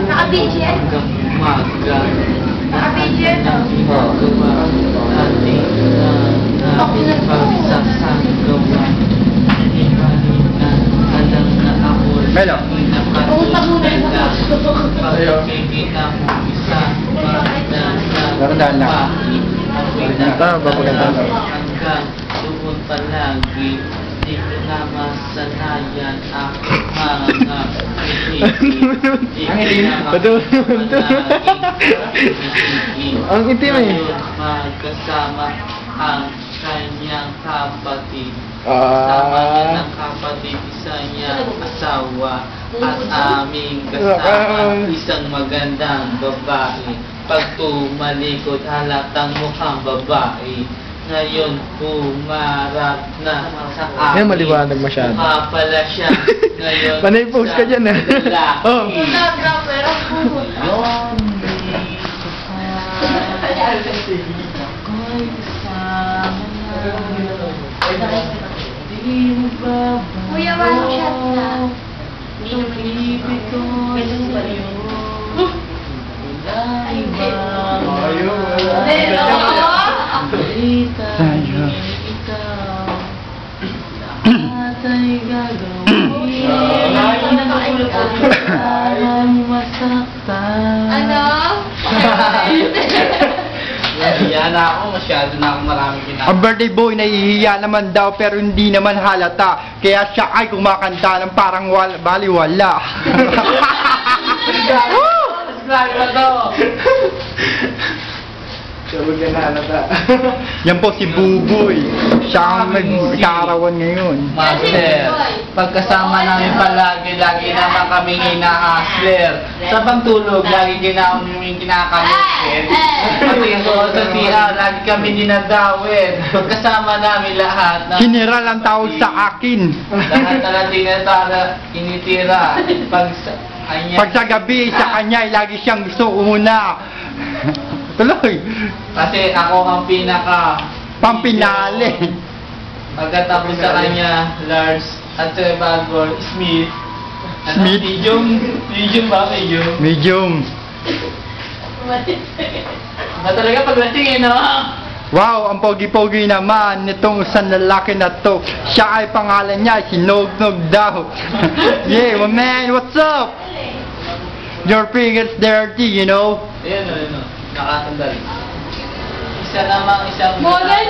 Naka-BGN? Naka-BGN? Melo. Dahan lang. Ito, babaganda. Doon palagi, di ko na masanayan ang mga Ang itim eh. Magkasama ang kanyang kapatid. Sama niya ng kapatid, isa niyang asawa at aming kasama isang magandang babae. Pag tumalikod, halatang mukhang babae. Ngayon, pumarap na sa akin. Yan, maliwanag masyado. Mukha pala siya. Ngayon, Panay post ka dyan ah. Oh. Yun, ako'y kasama na. Di mo ba Kuya, one shot na. pag-ibig ko sa'yo? Wala ibang balita Tayo. ikaw. Lahat ay gagawin para masaktan. Ano? Nahiya na ako, masyado na ako maraming ginagawa. Ang birthday boy nahihiya naman daw pero hindi naman halata. Kaya siya ay kumakanta ng parang baliwala. Grabe na to! Yan po si Buboy. Siya ang nag-kaarawan ngayon. Master, pagkasama namin palagi, lagi naman kaming ina-hustler. Sa pagtulog, lagi namin kinakalitin. Pati ko sa CR, lagi kami dinadawin. Pagkasama namin lahat. General ang tawag sa akin. Lahat na lang tinitira. Pag sa gabi, sa kanya ay lagi siyang gusto una. Tuloy. Kasi ako ang pinaka Pampinali. pagkatapos sa kanya, Lars at Trevor Smith. Ano, Smith? Medium ba? Medium? Medium. Talaga paglasing eh, no? Wow, ang pogi-pogi naman nitong isang lalaki na to. Siya ay pangalan niya, si Nognog daw. Yeah, my man, what's up? Your fingers dirty, you know? Ayan o, ayan o. Nakasandal. Isa namang isang Model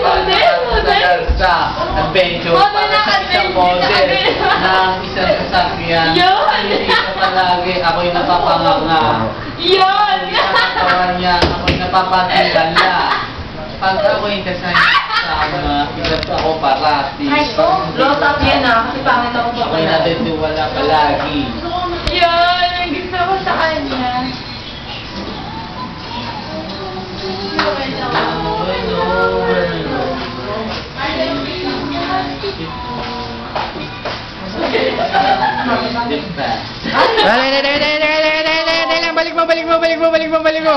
sa adventure para sa isang model ng isang sasakyan. Yun! Hindi ka palagi, ako'y napapanganga. Yun! Sa niya, ako'y napapatilala. Pag ako'y kasama, isang ako parati. Ay, oh, lost up yan ah. Kasi pangit ako pa Ako'y natitiwala palagi. Yun! Ang gusto ko sa kanya. Balik mo.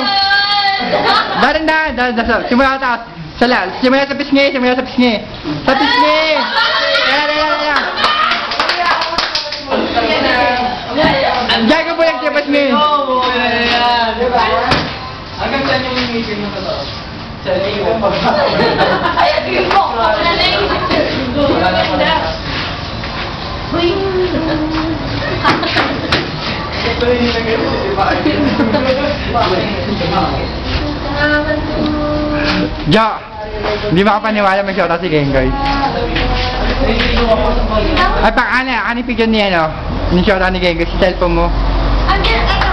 Dahan. Simula taas. Simula sa pisngi. Sa pisngi. Dala. Diyan ka po lang sa pisngi. Hanggang saan yung meeting mo to? Sa liwan pa ba? Ay, tingin ko! Wala na yung ganda. Uy! Ito yung nagay mo, di ba? Salamat po. Ja, hindi makapaniwala may shota si Gengoy. Ay, pang ano picture niya, no? Yung shota ni Gengoy, sa cellphone mo. Andyan, ano?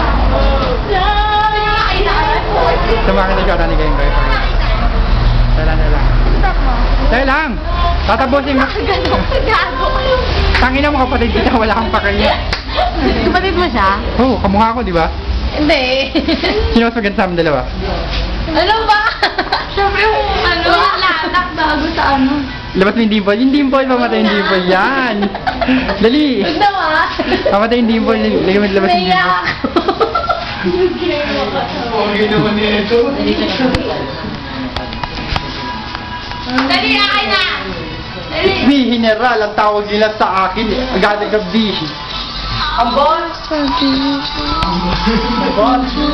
Sumakin na shota ni Gengoy. Dala. Dahil lang! Tatapusin mo. Gago. Tangina mo kapatid kita, wala kang pakanya. Kapatid mo siya? Oo, kamukha ko, di ba? Hindi. Sino mas maganda sa amin dalawa? Ano ba? Siyempre yung ano? Latak bago sa ano? Labas mo yung dimple. Yung dimple, pamatay yung dimple. Yan! Dali! Huwag daw ah! Pamatay yung dimple. Lagay mo labas yung dimple. Naiyak! Pogi naman nito. Dali, akin na! Dali! B, General, ang tawag nila sa akin. Agad-agad B. Ambon! Ambon!